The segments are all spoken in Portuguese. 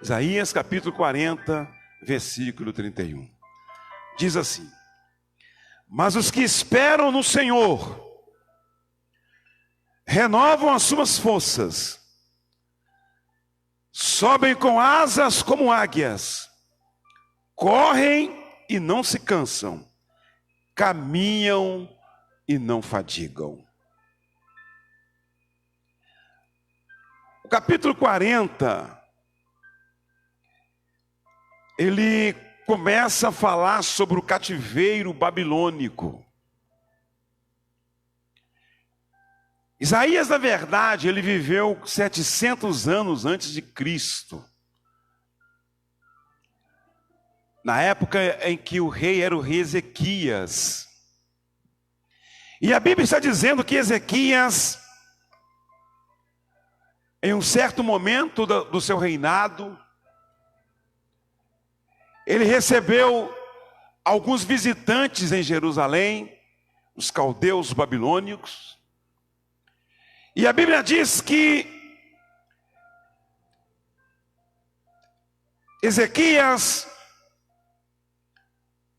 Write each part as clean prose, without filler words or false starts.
Isaías capítulo 40, versículo 31. Diz assim: mas os que esperam no Senhor renovam as suas forças, sobem com asas como águias, correm e não se cansam, caminham e não fadigam. O capítulo 40, ele começa a falar sobre o cativeiro babilônico. Isaías, na verdade, ele viveu 700 anos antes de Cristo. Na época em que o rei era o rei Ezequias. E a Bíblia está dizendo que Ezequias, em um certo momento do seu reinado, ele recebeu alguns visitantes em Jerusalém, os caldeus babilônicos. E a Bíblia diz que Ezequias,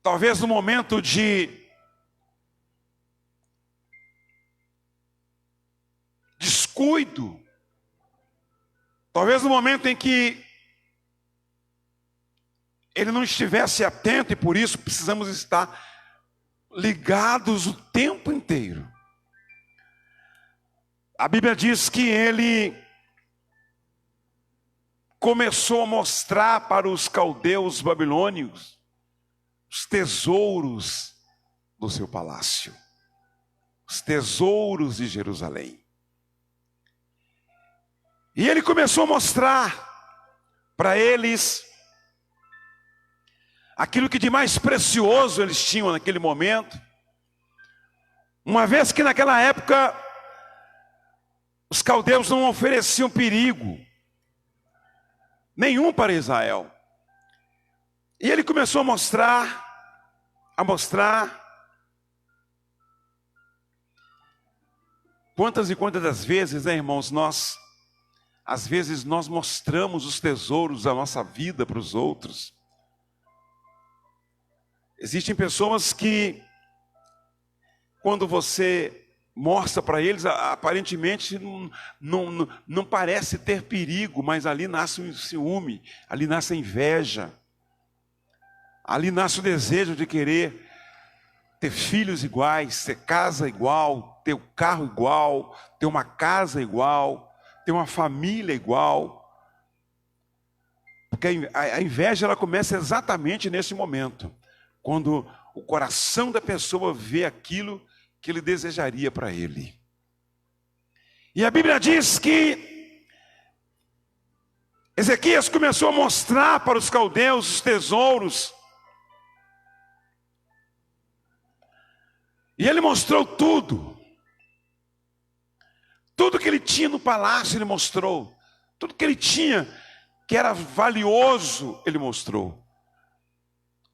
talvez no momento de descuido, talvez no momento em que ele não estivesse atento, e por isso precisamos estar ligados o tempo inteiro. A Bíblia diz que ele começou a mostrar para os caldeus babilônicos os tesouros do seu palácio, os tesouros de Jerusalém. E ele começou a mostrar para eles aquilo que de mais precioso eles tinham naquele momento, uma vez que naquela época os caldeus não ofereciam perigo nenhum para Israel. E ele começou a mostrar. Quantas e quantas das vezes, né, irmãos, às vezes nós mostramos os tesouros da nossa vida para os outros. Existem pessoas que, quando você mostra para eles, aparentemente não parece ter perigo, mas ali nasce o ciúme, ali nasce a inveja, ali nasce o desejo de querer ter filhos iguais, ter casa igual, ter um carro igual, ter uma casa igual, ter uma família igual. Porque a inveja, ela começa exatamente nesse momento, quando o coração da pessoa vê aquilo que ele desejaria para ele. E a Bíblia diz que Ezequias começou a mostrar para os caldeus os tesouros. E ele mostrou tudo. Tudo que ele tinha no palácio ele mostrou. Tudo que ele tinha que era valioso ele mostrou.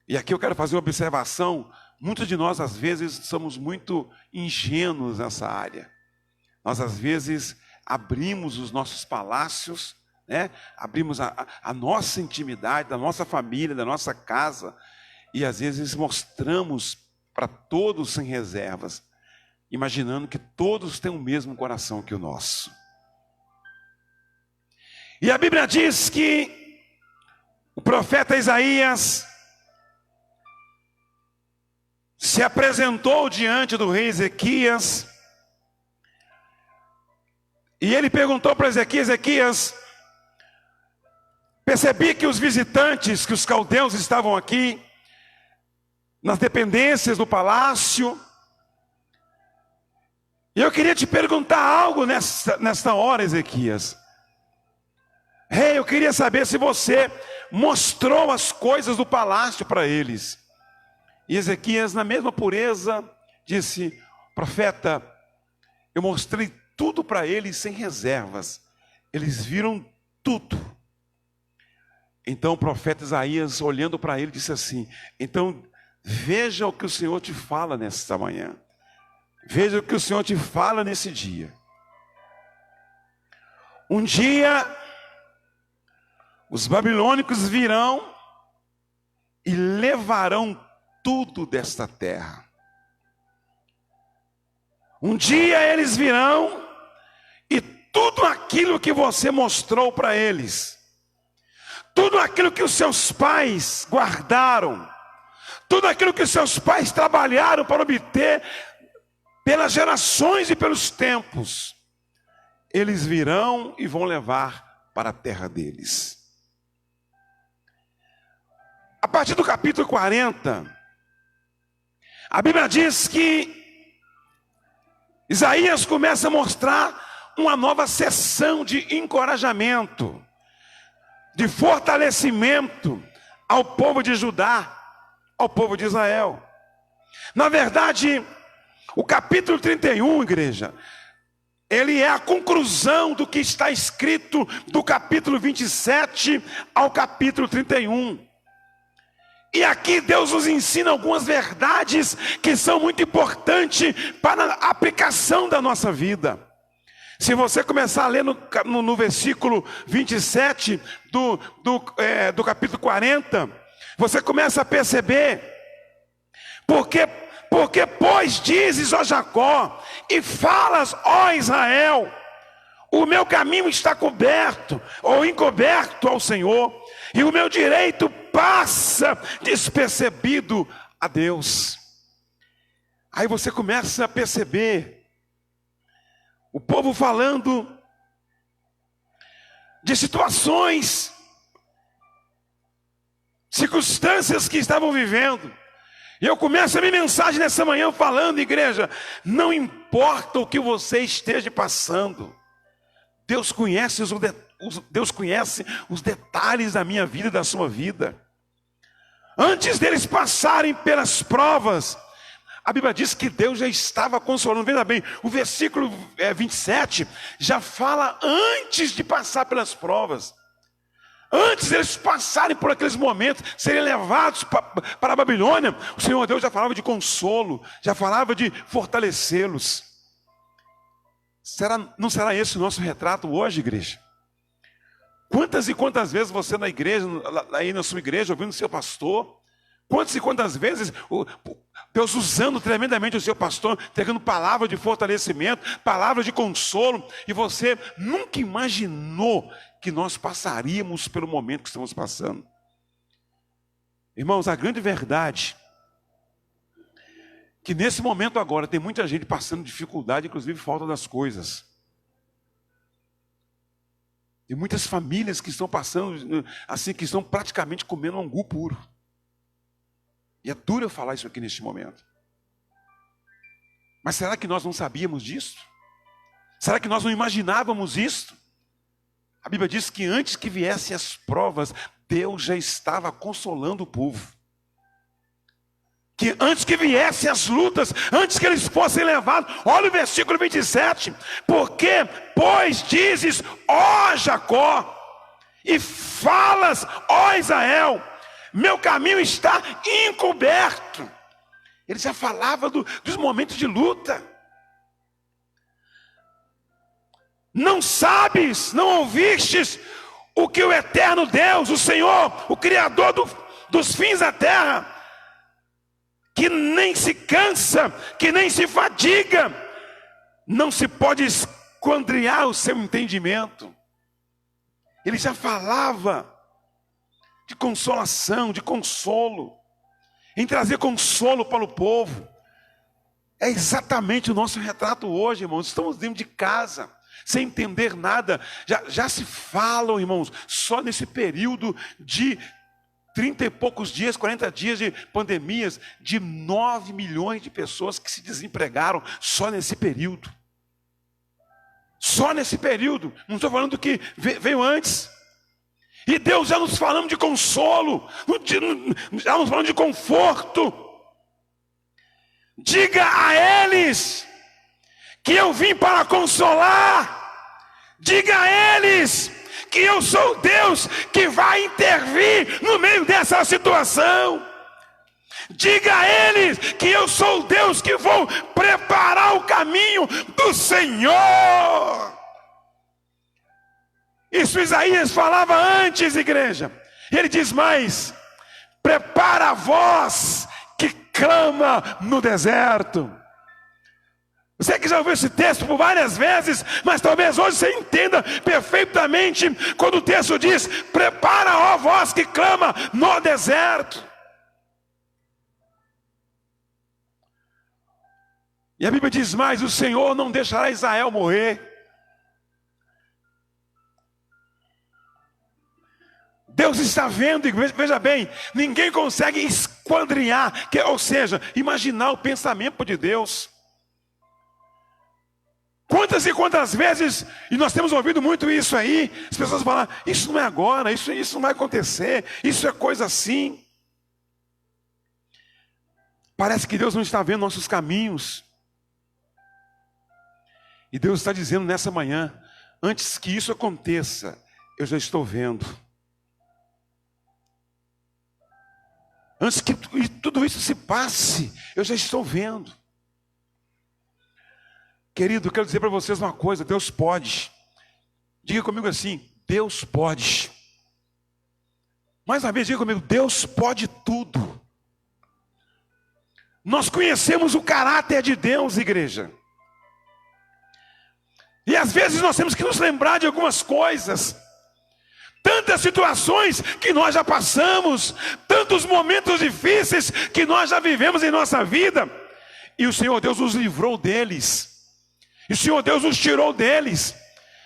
E aqui eu quero fazer uma observação. Muitos de nós, às vezes, somos muito ingênuos nessa área. Nós, às vezes, abrimos os nossos palácios, né? Abrimos a nossa intimidade, da nossa família, da nossa casa, e, às vezes, mostramos para todos sem reservas, imaginando que todos têm o mesmo coração que o nosso. E a Bíblia diz que o profeta Isaías se apresentou diante do rei Ezequias, e ele perguntou para Ezequias: Ezequias, percebi que os visitantes, que os caldeus estavam aqui, nas dependências do palácio, e eu queria te perguntar algo nesta hora, Ezequias. Rei, eu queria saber se você mostrou as coisas do palácio para eles. E Ezequias, na mesma pureza, disse: profeta, eu mostrei tudo para eles sem reservas. Eles viram tudo. Então o profeta Isaías, olhando para ele, disse assim: então veja o que o Senhor te fala nesta manhã. Veja o que o Senhor te fala nesse dia. Um dia, Os babilônicos virão e levarão tudo desta terra. Um dia eles virão e tudo aquilo que você mostrou para eles, tudo aquilo que os seus pais guardaram, tudo aquilo que os seus pais trabalharam para obter pelas gerações e pelos tempos, eles virão e vão levar para a terra deles. A partir do capítulo 40, a Bíblia diz que Isaías começa a mostrar uma nova sessão de encorajamento, de fortalecimento ao povo de Judá, ao povo de Israel. Na verdade, o capítulo 31, igreja, ele é a conclusão do que está escrito do capítulo 27 ao capítulo 31. E aqui Deus nos ensina algumas verdades que são muito importantes para a aplicação da nossa vida. Se você começar a ler no versículo 27 do capítulo 40, você começa a perceber, porque pois dizes, ó Jacó, e falas, ó Israel, o meu caminho está coberto ou encoberto ao Senhor, e o meu direito passa despercebido a Deus. Aí você começa a perceber o povo falando de situações, circunstâncias que estavam vivendo. E eu começo a minha mensagem nessa manhã falando, igreja, não importa o que você esteja passando, Deus conhece os detalhes da minha vida e da sua vida. Antes deles passarem pelas provas, a Bíblia diz que Deus já estava consolando. Veja bem, o versículo 27 já fala antes de passar pelas provas. Antes deles passarem por aqueles momentos, serem levados para a Babilônia, o Senhor Deus já falava de consolo, já falava de fortalecê-los. Não será esse o nosso retrato hoje, igreja? Quantas e quantas vezes você na igreja, aí na sua igreja, ouvindo o seu pastor, quantas e quantas vezes Deus usando tremendamente o seu pastor, entregando palavra de fortalecimento, palavra de consolo, e você nunca imaginou que nós passaríamos pelo momento que estamos passando. Irmãos, a grande verdade que nesse momento agora tem muita gente passando dificuldade, inclusive falta das coisas. Tem muitas famílias que estão passando assim, que estão praticamente comendo angu puro. E é duro eu falar isso aqui neste momento. Mas será que nós não sabíamos disso? Será que nós não imaginávamos isso? A Bíblia diz que antes que viessem as provas, Deus já estava consolando o povo. Que antes que viessem as lutas, antes que eles fossem levados, olha o versículo 27, porque, pois dizes, ó Jacó, e falas, ó Israel, meu caminho está encoberto. Ele já falava dos momentos de luta. Não sabes, não ouvistes o que o eterno Deus, o Senhor, o Criador dos fins da terra, que nem se cansa, que nem se fadiga, não se pode esquadrinhar o seu entendimento. Ele já falava de consolação, de consolo, em trazer consolo para o povo. É exatamente o nosso retrato hoje, irmãos. Estamos dentro de casa, sem entender nada. Já se falam, irmãos, só nesse período de 30 e poucos dias, 40 dias de pandemias, de 9 milhões de pessoas que se desempregaram só nesse período. Só nesse período. Não estou falando do que veio antes. E Deus já nos falando de consolo, já nos falando de conforto. Diga a eles que eu vim para consolar. Diga a eles que eu sou Deus que vai intervir no meio dessa situação. Diga a eles que eu sou Deus que vou preparar o caminho do Senhor. Isso Isaías falava antes, igreja. E ele diz mais: prepara a voz que clama no deserto. Você que já ouviu esse texto por várias vezes, mas talvez hoje você entenda perfeitamente quando o texto diz: prepara a voz que clama no deserto. E a Bíblia diz mais: o Senhor não deixará Israel morrer. Deus está vendo, e veja bem, ninguém consegue esquadrinhar, ou seja, imaginar o pensamento de Deus. Quantas e quantas vezes, e nós temos ouvido muito isso aí, as pessoas falam: isso não é agora, isso não vai acontecer, isso é coisa assim. Parece que Deus não está vendo nossos caminhos. E Deus está dizendo nessa manhã: antes que isso aconteça, eu já estou vendo. Antes que tudo isso se passe, eu já estou vendo. Querido, eu quero dizer para vocês uma coisa: Deus pode. Diga comigo assim: Deus pode. Mais uma vez, diga comigo: Deus pode tudo. Nós conhecemos o caráter de Deus, igreja. E às vezes nós temos que nos lembrar de algumas coisas. Tantas situações que nós já passamos, tantos momentos difíceis que nós já vivemos em nossa vida. E o Senhor Deus nos livrou deles. E o Senhor Deus nos tirou deles.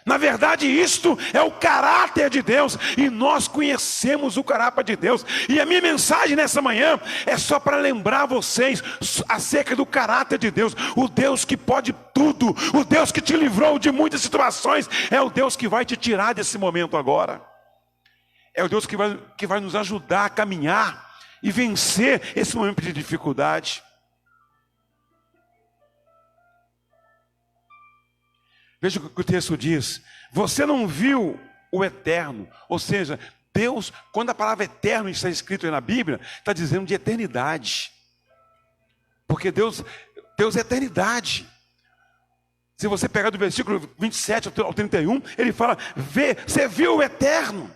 Na verdade, isto é o caráter de Deus. E nós conhecemos o caráter de Deus. E a minha mensagem nessa manhã é só para lembrar vocês acerca do caráter de Deus. O Deus que pode tudo. O Deus que te livrou de muitas situações. É o Deus que vai te tirar desse momento agora. É o Deus que vai nos ajudar a caminhar e vencer esse momento de dificuldade. Veja o que o texto diz: você não viu o eterno. Ou seja, Deus, quando a palavra eterno está escrito aí na Bíblia, está dizendo de eternidade. Porque Deus é eternidade. Se você pegar do versículo 27 ao 31, ele fala: você viu o eterno.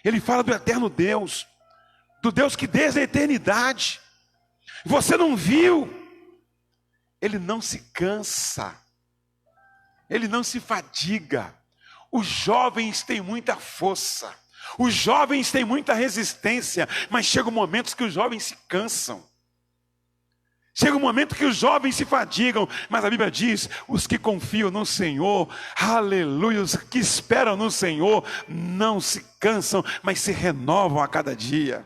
Ele fala do eterno Deus, do Deus que desde a eternidade. Você não viu. Ele não se cansa. Ele não se fadiga. Os jovens têm muita força. Os jovens têm muita resistência. Mas chegam momentos que os jovens se cansam. Chega um momento que os jovens se fadigam. Mas a Bíblia diz: os que confiam no Senhor, aleluia, os que esperam no Senhor, não se cansam, mas se renovam a cada dia.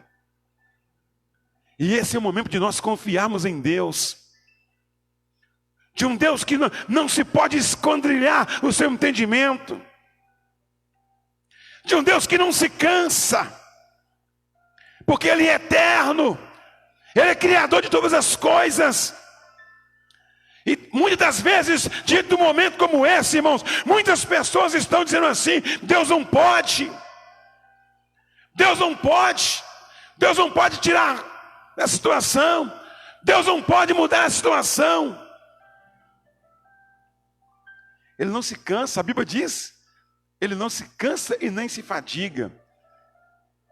E esse é o momento de nós confiarmos em Deus. De um Deus que não se pode esquadrinhar o seu entendimento. De um Deus que não se cansa. Porque Ele é eterno. Ele é criador de todas as coisas. E muitas das vezes, diante de um momento como esse, irmãos, muitas pessoas estão dizendo assim: Deus não pode. Deus não pode. Deus não pode tirar essa situação. Deus não pode mudar a situação. Ele não se cansa, a Bíblia diz, ele não se cansa e nem se fadiga.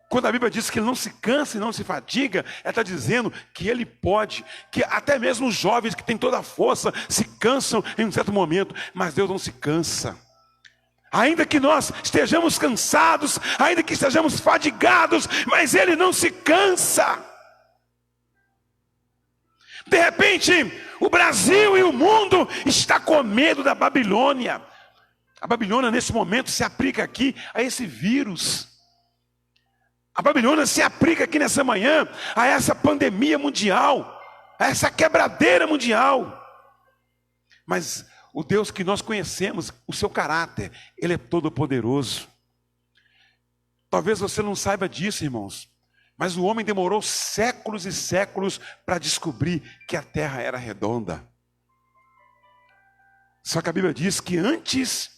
Quando a Bíblia diz que ele não se cansa e não se fadiga, ela está dizendo que ele pode, que até mesmo os jovens que têm toda a força se cansam em um certo momento, mas Deus não se cansa. Ainda que nós estejamos cansados, ainda que estejamos fadigados, mas Ele não se cansa. De repente, o Brasil e o mundo está com medo da Babilônia. A Babilônia nesse momento se aplica aqui a esse vírus. A Babilônia se aplica aqui nessa manhã a essa pandemia mundial, a essa quebradeira mundial. Mas o Deus que nós conhecemos, o seu caráter, Ele é todo poderoso. Talvez você não saiba disso, irmãos, mas o homem demorou séculos e séculos para descobrir que a terra era redonda. Só que a Bíblia diz que antes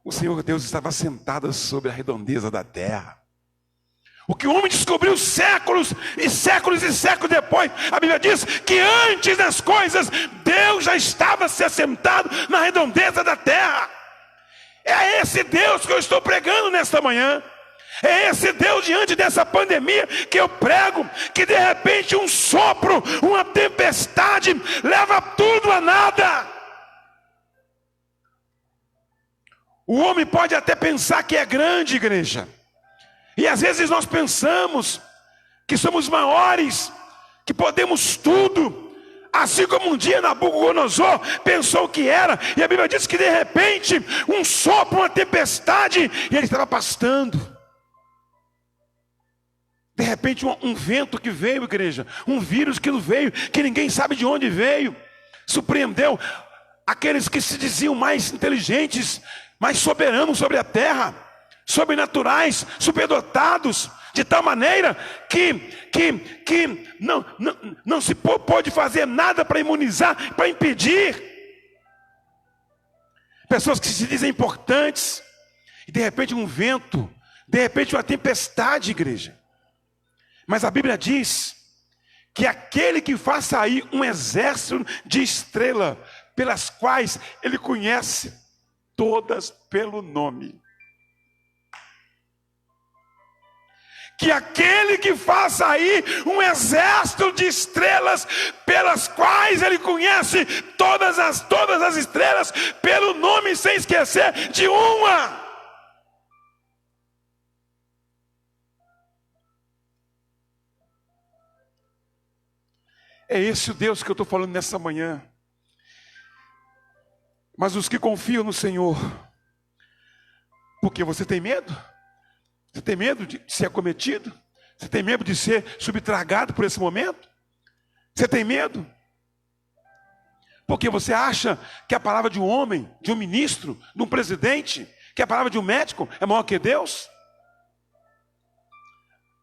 o Senhor Deus estava sentado sobre a redondeza da terra. O que o homem descobriu séculos e séculos e séculos depois, a Bíblia diz que antes das coisas, Deus já estava se assentado na redondeza da terra. É esse Deus que eu estou pregando nesta manhã. É esse Deus diante dessa pandemia que eu prego, que de repente um sopro, uma tempestade leva tudo a nada. O homem pode até pensar que é grande, igreja, e às vezes nós pensamos que somos maiores, que podemos tudo, assim como um dia Nabucodonosor pensou que era, e a Bíblia diz que de repente um sopro, uma tempestade, e ele estava pastando. De repente um vento que veio, igreja, um vírus que não veio, que ninguém sabe de onde veio, surpreendeu aqueles que se diziam mais inteligentes, mais soberanos sobre a terra, sobrenaturais, superdotados, de tal maneira que não se pôde fazer nada para imunizar, para impedir. Pessoas que se dizem importantes, e de repente um vento, de repente uma tempestade, igreja. Mas a Bíblia diz que aquele que faz sair um exército de estrela, pelas quais ele conhece todas pelo nome. Que aquele que faz sair um exército de estrelas, pelas quais ele conhece todas as estrelas pelo nome, sem esquecer de uma. É esse o Deus que eu estou falando nessa manhã. Mas os que confiam no Senhor, porque você tem medo? Você tem medo de ser acometido? Você tem medo de ser subtragado por esse momento? Você tem medo? Porque você acha que a palavra de um homem, de um ministro, de um presidente, que a palavra de um médico é maior que Deus?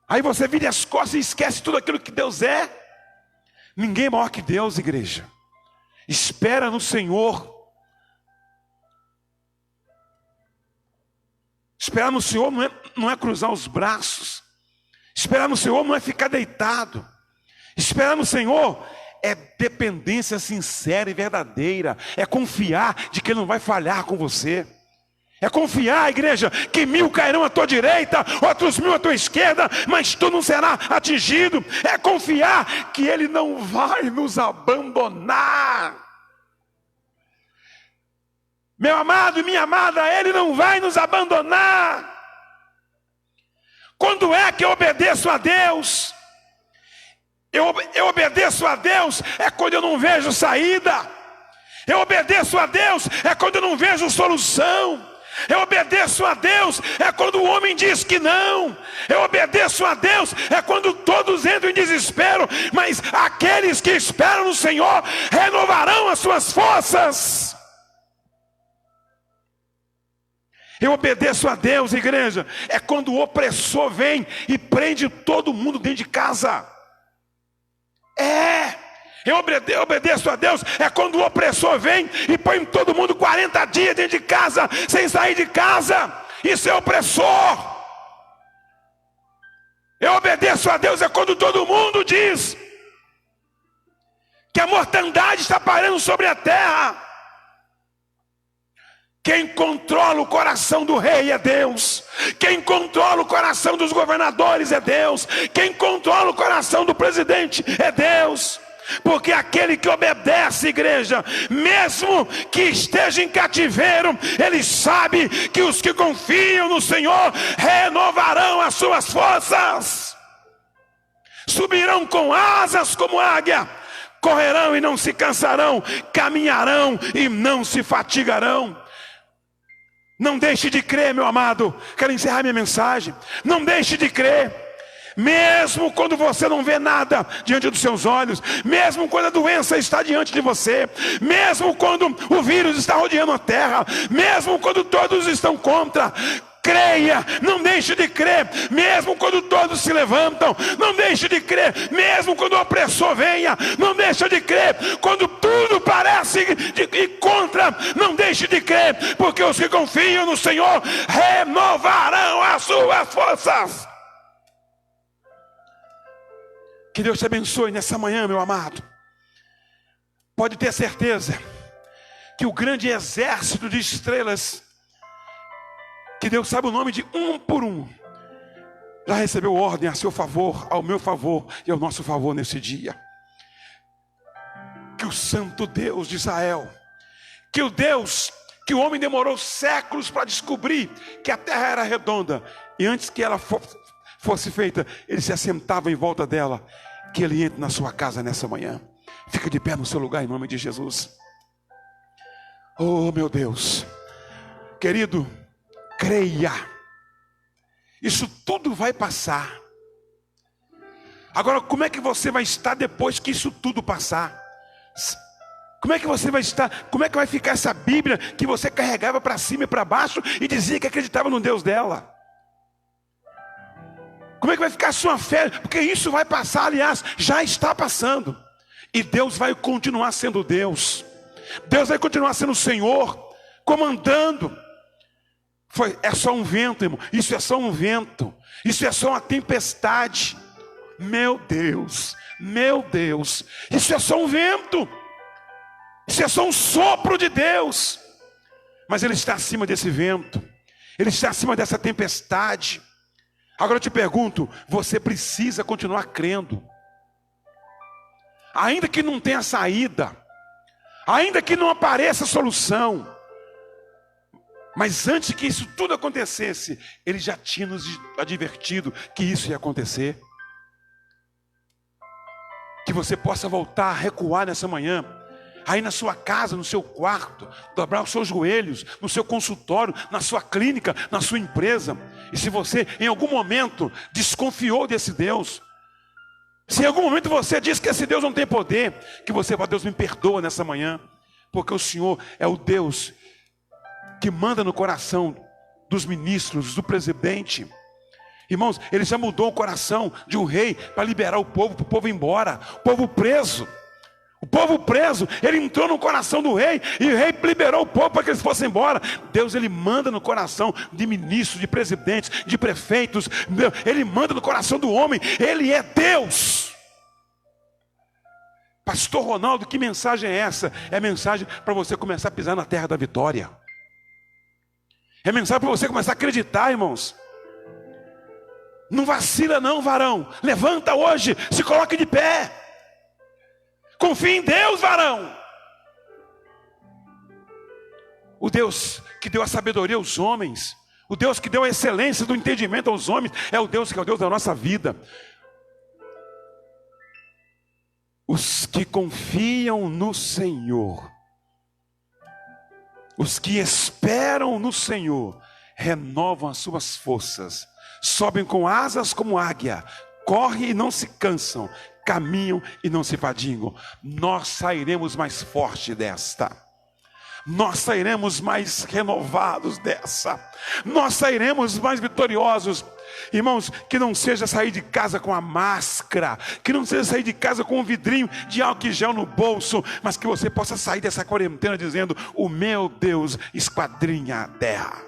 Aí você vira as costas e esquece tudo aquilo que Deus é. Ninguém é maior que Deus, igreja. Espera no Senhor. Esperar no Senhor não é cruzar os braços. Esperar no Senhor não é ficar deitado. Esperar no Senhor é dependência sincera e verdadeira. É confiar de que Ele não vai falhar com você. É confiar, igreja, que 1000 cairão à tua direita, outros 1000 à tua esquerda, mas tu não será atingido. É confiar que Ele não vai nos abandonar. Meu amado e minha amada, Ele não vai nos abandonar. Quando é que eu obedeço a Deus? Eu obedeço a Deus é quando eu não vejo saída. Eu obedeço a Deus é quando eu não vejo solução. Eu obedeço a Deus é quando o homem diz que não. Eu obedeço a Deus é quando todos entram em desespero. Mas aqueles que esperam no Senhor renovarão as suas forças. Eu obedeço a Deus, igreja, é quando o opressor vem e prende todo mundo dentro de casa. Eu obedeço a Deus é quando o opressor vem e põe todo mundo 40 dias dentro de casa, sem sair de casa. Isso é opressor. Eu obedeço a Deus é quando todo mundo diz que a mortandade está parando sobre a terra. Quem controla o coração do rei é Deus. Quem controla o coração dos governadores é Deus. Quem controla o coração do presidente é Deus. Porque aquele que obedece, igreja, mesmo que esteja em cativeiro, ele sabe que os que confiam no Senhor renovarão as suas forças. Subirão com asas como águia, correrão e não se cansarão, caminharão e não se fatigarão. Não deixe de crer, meu amado. Quero encerrar minha mensagem. Não deixe de crer. Mesmo quando você não vê nada diante dos seus olhos, mesmo quando a doença está diante de você, mesmo quando o vírus está rodeando a terra, mesmo quando todos estão contra, creia, não deixe de crer. Mesmo quando todos se levantam, não deixe de crer. Mesmo quando o opressor venha, não deixe de crer. Quando tudo parece ir contra, não deixe de crer, porque os que confiam no Senhor renovarão as suas forças. Que Deus te abençoe nessa manhã, meu amado. Pode ter certeza que o grande exército de estrelas que Deus sabe o nome de um por um, já recebeu ordem a seu favor, ao meu favor e ao nosso favor nesse dia. Que o Santo Deus de Israel, que o Deus que o homem demorou séculos para descobrir que a terra era redonda, e antes que ela fosse feita, ele se assentava em volta dela, que ele entre na sua casa nessa manhã. Fica de pé no seu lugar em nome de Jesus. Oh meu Deus, querido, creia, isso tudo vai passar. Agora, como é que você vai estar depois que isso tudo passar? Como é que você vai estar? Como é que vai ficar essa Bíblia que você carregava para cima e para baixo e dizia que acreditava no Deus dela? Como é que vai ficar a sua fé? Porque isso vai passar, aliás, já está passando. E Deus vai continuar sendo Deus. Deus vai continuar sendo o Senhor, comandando. É só um vento, irmão. Isso é só um vento. Isso é só uma tempestade. Meu Deus, meu Deus. Isso é só um vento. Isso é só um sopro de Deus. Mas Ele está acima desse vento. Ele está acima dessa tempestade. Agora eu te pergunto, você precisa continuar crendo. Ainda que não tenha saída, ainda que não apareça solução, mas antes que isso tudo acontecesse, Ele já tinha nos advertido que isso ia acontecer. Que você possa voltar a recuar nessa manhã, aí na sua casa, no seu quarto, dobrar os seus joelhos, no seu consultório, na sua clínica, na sua empresa. E se você em algum momento desconfiou desse Deus, se em algum momento você diz que esse Deus não tem poder, que você fala: Deus, me perdoa nessa manhã, porque o Senhor é o Deus que manda no coração dos ministros, do presidente. Irmãos, Ele já mudou o coração de um rei para liberar o povo, para o povo ir embora. O povo preso, Ele entrou no coração do rei, e o rei liberou o povo para que eles fossem embora. Deus, Ele manda no coração de ministros, de presidentes, de prefeitos. Ele manda no coração do homem. Ele é Deus. Pastor Ronaldo, que mensagem é essa? É mensagem para você começar a pisar na terra da vitória. É mensagem para você começar a acreditar, irmãos. Não vacila não, varão. Levanta hoje, se coloque de pé. Confie em Deus, varão. O Deus que deu a sabedoria aos homens, o Deus que deu a excelência do entendimento aos homens, é o Deus que é o Deus da nossa vida. Os que confiam no Senhor, os que esperam no Senhor, renovam as suas forças, sobem com asas como águia, correm e não se cansam, caminham e não se fadigam. Nós sairemos mais forte desta. Nós sairemos mais renovados dessa. Nós sairemos mais vitoriosos. Irmãos, que não seja sair de casa com a máscara, que não seja sair de casa com um vidrinho de álcool em gel no bolso, mas que você possa sair dessa quarentena dizendo: o meu Deus esquadrinha a terra.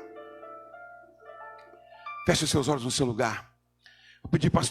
Feche os seus olhos no seu lugar. Vou pedir, pastor.